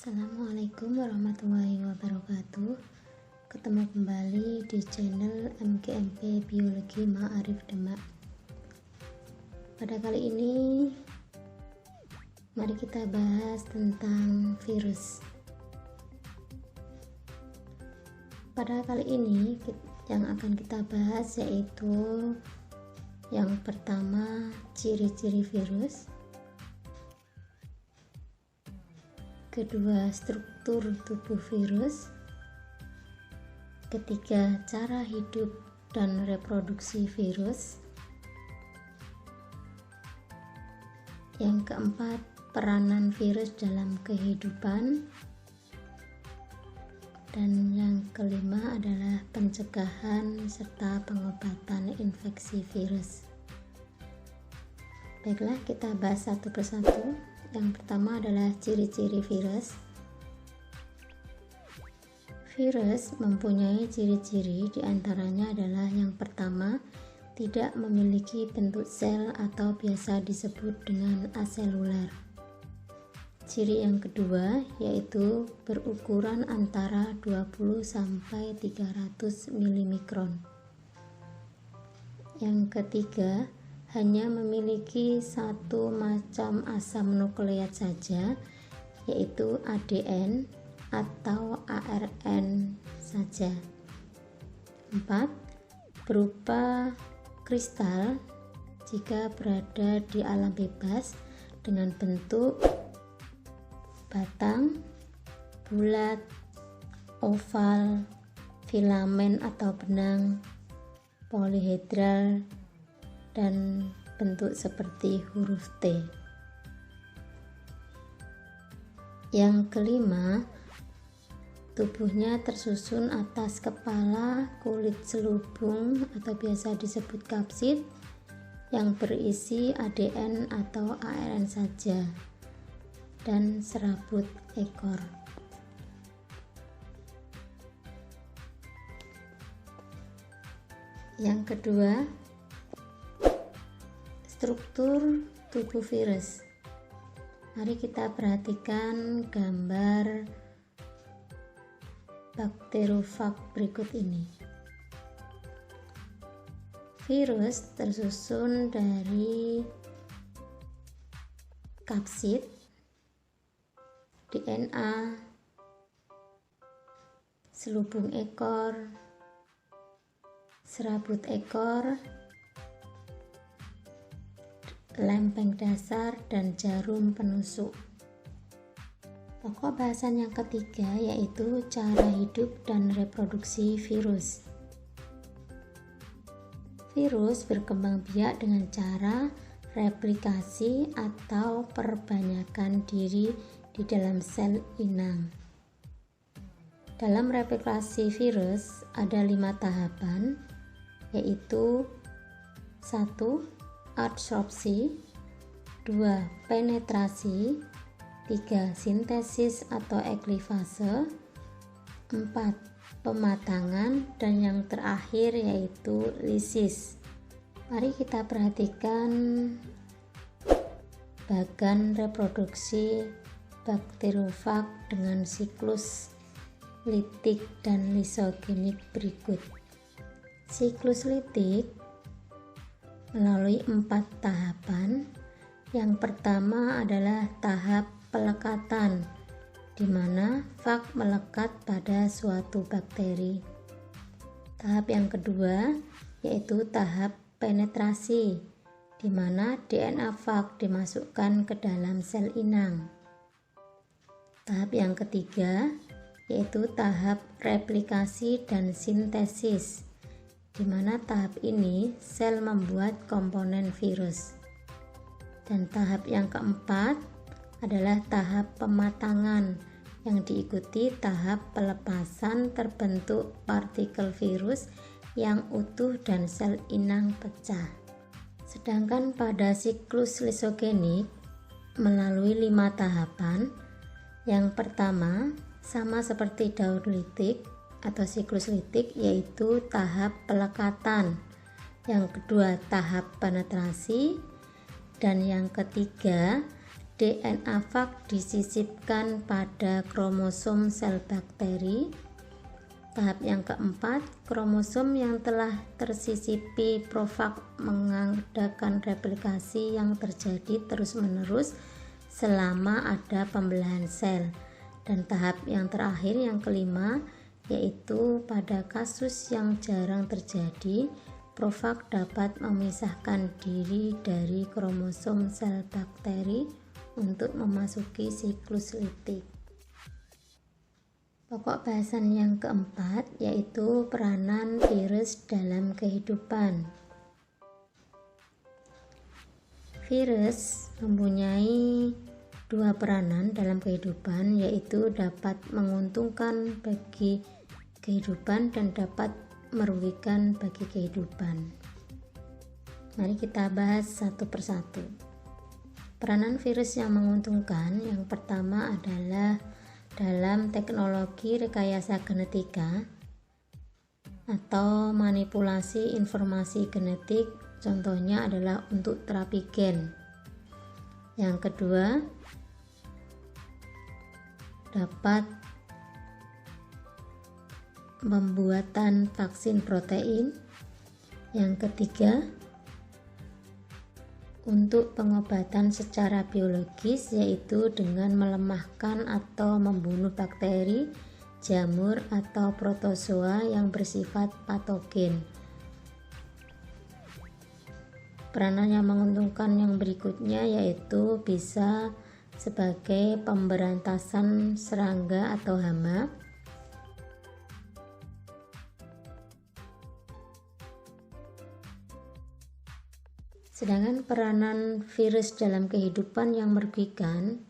Assalamualaikum warahmatullahi wabarakatuh. Ketemu kembali di channel MGMP Biologi Ma'arif Demak. Pada kali ini mari kita bahas tentang virus. Pada kali ini yang akan kita bahas yaitu yang pertama, ciri-ciri virus. Kedua, struktur tubuh virus. Ketiga, cara hidup dan reproduksi virus. Yang keempat, peranan virus dalam kehidupan. Dan yang kelima adalah pencegahan serta pengobatan infeksi virus. Baiklah, kita bahas satu persatu. Yang pertama adalah ciri-ciri virus. Virus mempunyai ciri-ciri, diantaranya adalah yang pertama, tidak memiliki bentuk sel atau biasa disebut dengan aseluler. Ciri yang kedua yaitu berukuran antara 20 sampai 300 mm. Yang ketiga, hanya memiliki satu macam asam nukleat saja, yaitu ADN atau ARN saja. 4. Berupa kristal jika berada di alam bebas dengan bentuk batang, bulat, oval, filamen atau benang, polihedral, dan bentuk seperti huruf T. Yang kelima, tubuhnya tersusun atas kepala kulit selubung atau biasa disebut kapsid yang berisi ADN atau ARN saja dan serabut ekor. Yang kedua, struktur tubuh virus. Mari kita perhatikan gambar bakterofag berikut ini. Virus tersusun dari kapsid, DNA, selubung ekor, serabut ekor, lempeng dasar, dan jarum penusuk. Pokok bahasan yang ketiga yaitu cara hidup dan reproduksi virus. Virus berkembang biak dengan cara replikasi atau perbanyakan diri di dalam sel inang. Dalam replikasi virus ada 5 tahapan, yaitu 1. Adsorpsi, 2. Penetrasi, 3. Sintesis atau eklivase, 4. Pematangan, dan yang terakhir yaitu lisis. Mari kita perhatikan bagan reproduksi bakterofag dengan siklus litik dan lisogenik berikut. Siklus litik melalui 4 tahapan. Yang pertama adalah tahap pelekatan, di mana fag melekat pada suatu bakteri. Tahap yang kedua yaitu tahap penetrasi, di mana DNA fag dimasukkan ke dalam sel inang. Tahap yang ketiga yaitu tahap replikasi dan sintesis, di mana tahap ini sel membuat komponen virus. Dan tahap yang keempat adalah tahap pematangan yang diikuti tahap pelepasan terbentuk partikel virus yang utuh dan sel inang pecah. Sedangkan pada siklus lisogenik melalui 5 tahapan. Yang pertama sama seperti daur litik atau siklus litik, yaitu tahap pelekatan. Yang kedua tahap penetrasi, dan yang ketiga DNA fag disisipkan pada kromosom sel bakteri. Tahap yang keempat, kromosom yang telah tersisipi profag mengadakan replikasi yang terjadi terus-menerus selama ada pembelahan sel. Dan tahap yang terakhir, yang kelima, yaitu pada kasus yang jarang terjadi, profag dapat memisahkan diri dari kromosom sel bakteri untuk memasuki siklus litik. Pokok bahasan yang keempat yaitu peranan virus dalam kehidupan. Virus mempunyai dua peranan dalam kehidupan, yaitu dapat menguntungkan bagi kehidupan dan dapat merugikan bagi kehidupan. Mari kita bahas satu persatu. Peranan virus yang menguntungkan yang pertama adalah dalam teknologi rekayasa genetika atau manipulasi informasi genetik, contohnya adalah untuk terapi gen. Yang kedua, dapat pembuatan vaksin protein. Yang ketiga, untuk pengobatan secara biologis, yaitu dengan melemahkan atau membunuh bakteri, jamur, atau protozoa yang bersifat patogen. Peranan yang menguntungkan yang berikutnya yaitu bisa sebagai pemberantasan serangga atau hama. Sedangkan peranan virus dalam kehidupan yang merugikan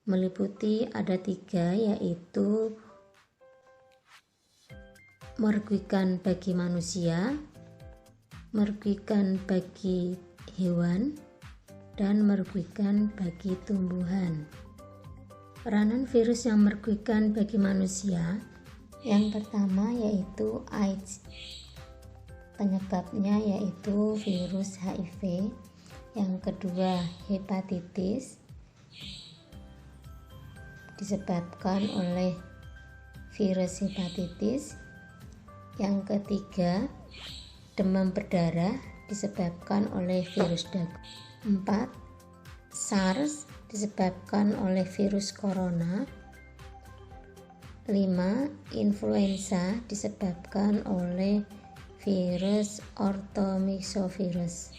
meliputi ada 3, yaitu merugikan bagi manusia, merugikan bagi hewan, dan merugikan bagi tumbuhan. Peranan virus yang merugikan bagi manusia yang pertama yaitu AIDS. Penyebabnya yaitu virus HIV. Yang kedua, hepatitis disebabkan oleh virus hepatitis. Yang ketiga, demam berdarah disebabkan oleh virus dagu. 4. SARS disebabkan oleh virus corona. 5. Influenza disebabkan oleh virus orthomyxovirus.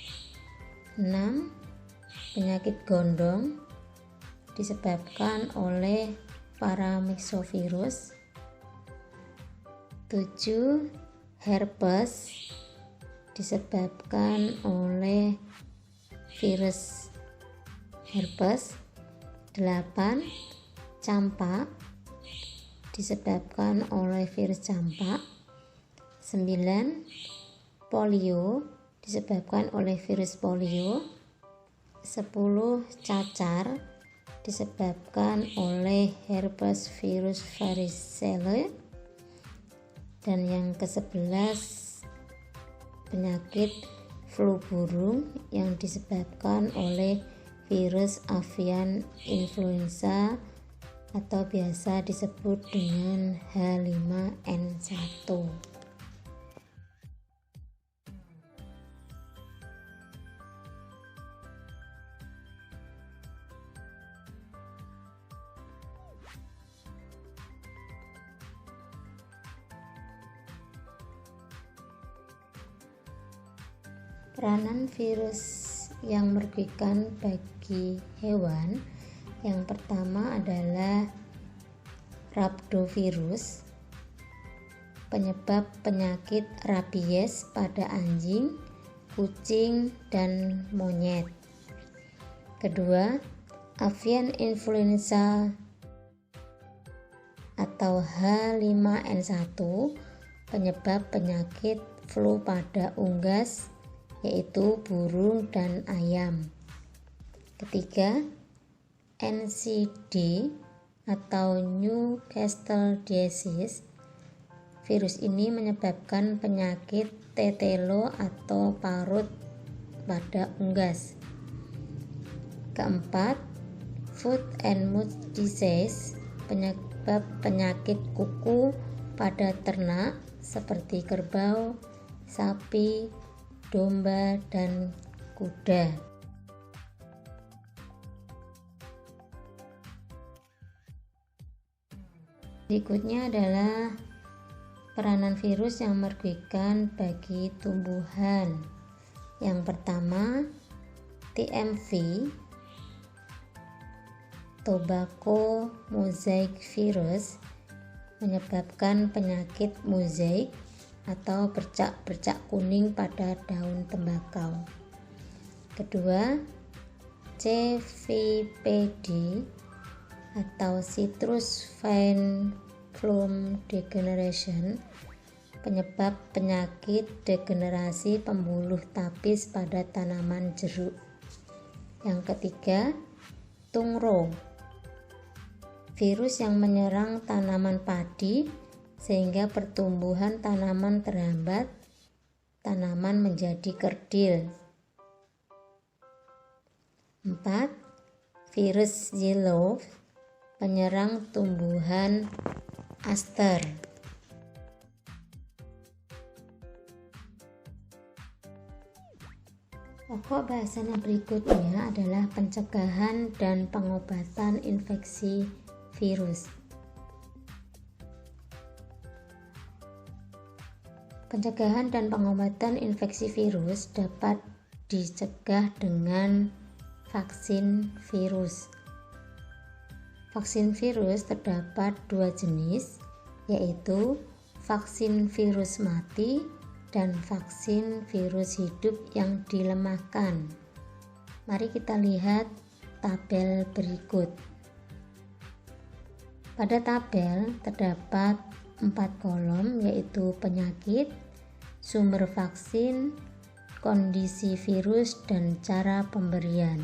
6. Penyakit gondong disebabkan oleh paramyxovirus. 7. Herpes disebabkan oleh virus herpes. 8. Campak disebabkan oleh virus campak. 9. Polio disebabkan oleh virus polio. 10. Cacar disebabkan oleh herpes virus varicella. Dan yang ke-11, penyakit flu burung yang disebabkan oleh virus avian influenza atau biasa disebut dengan H5N1. Peranan virus yang merugikan bagi hewan yang pertama adalah rhabdovirus, penyebab penyakit rabies pada anjing, kucing, dan monyet. Kedua, avian influenza atau H5N1, penyebab penyakit flu pada unggas, yaitu burung dan ayam. Ketiga, NCD atau Newcastle disease. Virus ini menyebabkan penyakit tetelo atau parut pada unggas. Keempat, foot and mouth disease, penyebab penyakit kuku pada ternak seperti kerbau, sapi, domba, dan kuda. Berikutnya adalah peranan virus yang merugikan bagi tumbuhan. Yang pertama, TMV, Tobacco Mosaic Virus, menyebabkan penyakit mozaik atau bercak-bercak kuning pada daun tembakau. Kedua, CVPD atau Citrus Vine Plume Degeneration, penyebab penyakit degenerasi pembuluh tapis pada tanaman jeruk. Yang ketiga, Tungro, virus yang menyerang tanaman padi sehingga pertumbuhan tanaman terhambat, tanaman menjadi kerdil. 4. Virus yellow, penyerang tumbuhan aster. Pokok bahasan yang berikutnya adalah pencegahan dan pengobatan infeksi virus. Pencegahan dan pengobatan infeksi virus dapat dicegah dengan vaksin virus. Vaksin virus terdapat dua jenis, yaitu vaksin virus mati dan vaksin virus hidup yang dilemahkan. Mari kita lihat tabel berikut. Pada tabel terdapat 4 kolom, yaitu penyakit, sumber vaksin, kondisi virus, dan cara pemberian.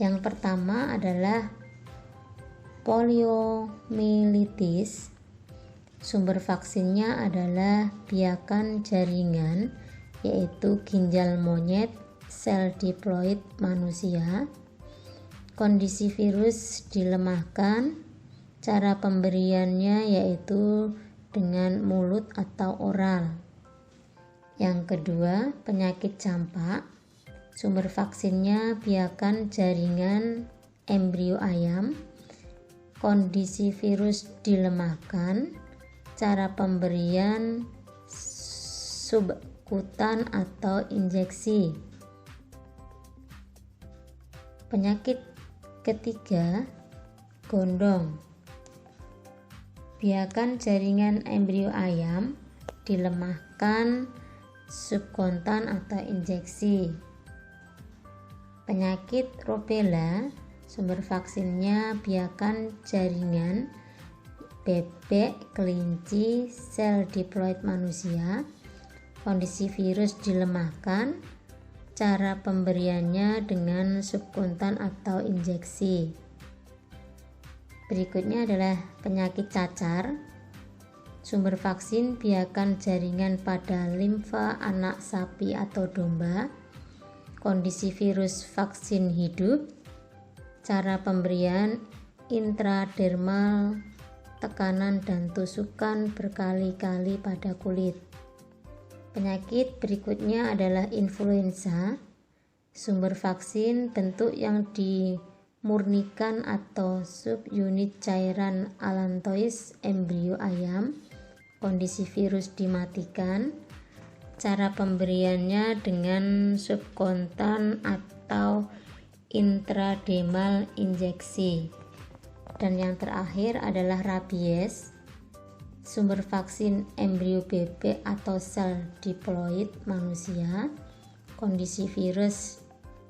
Yang pertama adalah poliomyelitis. Sumber vaksinnya adalah biakan jaringan, yaitu ginjal monyet, sel diploid manusia. Kondisi virus dilemahkan. Cara pemberiannya yaitu dengan mulut atau oral. Yang kedua, penyakit campak. Sumber vaksinnya biakan jaringan embrio ayam. Kondisi virus dilemahkan. Cara pemberian subkutan atau injeksi. Penyakit ketiga, gondong. Biakan jaringan embrio ayam, dilemahkan, subkontan atau injeksi. Penyakit rubella, sumber vaksinnya biakan jaringan bebek, kelinci, sel diploid manusia. Kondisi virus dilemahkan. Cara pemberiannya dengan subkontan atau injeksi. Berikutnya adalah penyakit cacar. Sumber vaksin biakan jaringan pada limfa anak sapi atau domba. Kondisi virus vaksin hidup. Cara pemberian intradermal, tekanan dan tusukan berkali-kali pada kulit. Penyakit berikutnya adalah influenza. Sumber vaksin bentuk yang dimurnikan atau subunit cairan allantois embrio ayam. Kondisi virus dimatikan. Cara pemberiannya dengan subkontan atau intradermal injeksi. Dan yang terakhir adalah rabies. Sumber vaksin embrio bebek atau sel diploid manusia. Kondisi virus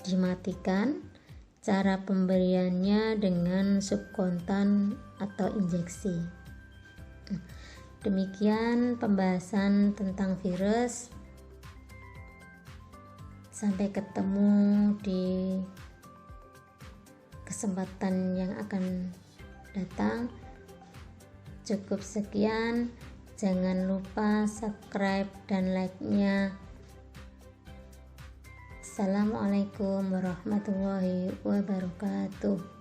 dimatikan. Cara pemberiannya dengan subkontan atau injeksi. Demikian pembahasan tentang virus. Sampai ketemu di kesempatan yang akan datang. Cukup sekian, jangan lupa subscribe dan like-nya. Assalamualaikum warahmatullahi wabarakatuh.